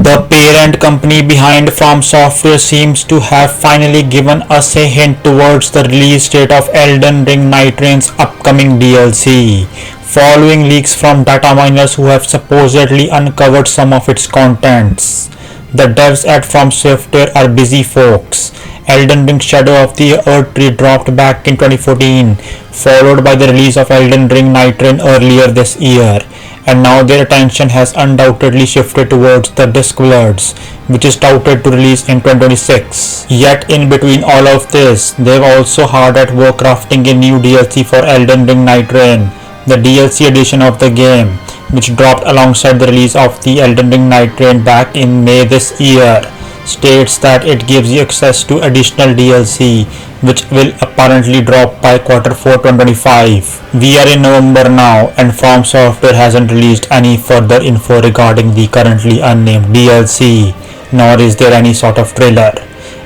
The parent company behind From Software seems to have finally given us a hint towards the release date of Elden Ring NIGHTREIGN's upcoming DLC, following leaks from data miners who have supposedly uncovered some of its contents. The devs at From Software are busy folks. Elden Ring Shadow of the Erdtree dropped back in 2014, followed by the release of Elden Ring NIGHTREIGN earlier this year, and now their attention has undoubtedly shifted towards the Discworlds, which is touted to release in 2026. Yet in between all of this, they've also hard at work crafting a new DLC for Elden Ring NIGHTREIGN, the DLC edition of the game, which dropped alongside the release of the Elden Ring NIGHTREIGN back in May this year, states that it gives you access to additional DLC, which will apparently drop by Q4 2025. We are in November now, and From Software hasn't released any further info regarding the currently unnamed DLC, nor is there any sort of trailer.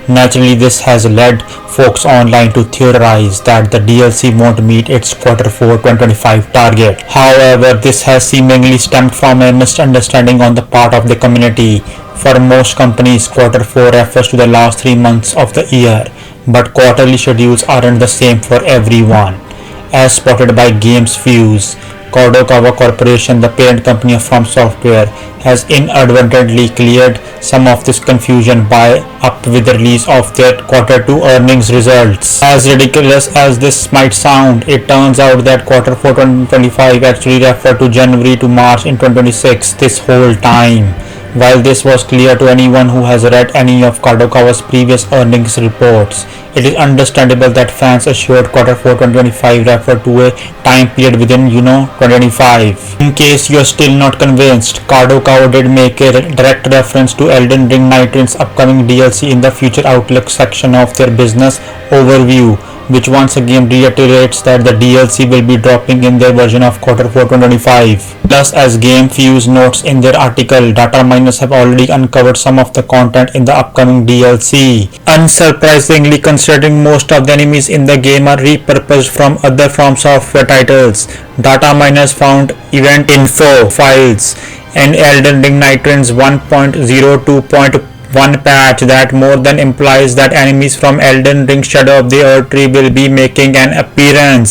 Naturally, this has led folks online to theorize that the DLC won't meet its Q4 2025 target. However, this has seemingly stemmed from a misunderstanding on the part of the community. For most companies, Q4 refers to the last 3 months of the year, but quarterly schedules aren't the same for everyone. As spotted by GamesFuse, Kadokawa Corporation, the parent company of From Software, has inadvertently cleared some of this confusion by up with the release of their Q2 earnings results. As ridiculous as this might sound, it turns out that Q4 2025 actually referred to January to March in 2026 this whole time. While this was clear to anyone who has read any of Kadokawa's previous earnings reports, it is understandable that fans assured Q4 2025 referred to a time period within 2025. In case you are still not convinced, Kadokawa did make a direct reference to Elden Ring NIGHTREIGN's upcoming DLC in the Future Outlook section of their business overview, which once again reiterates that the DLC will be dropping in their version of Q4 2025. Plus, as GameFuse notes in their article, data miners have already uncovered some of the content in the upcoming DLC. Unsurprisingly, considering most of the enemies in the game are repurposed from other From Software titles, data miners found event info files in Elden Ring NIGHTREIGN's 1.02.1 patch that more than implies that enemies from Elden Ring Shadow of the Erdtree will be making an appearance.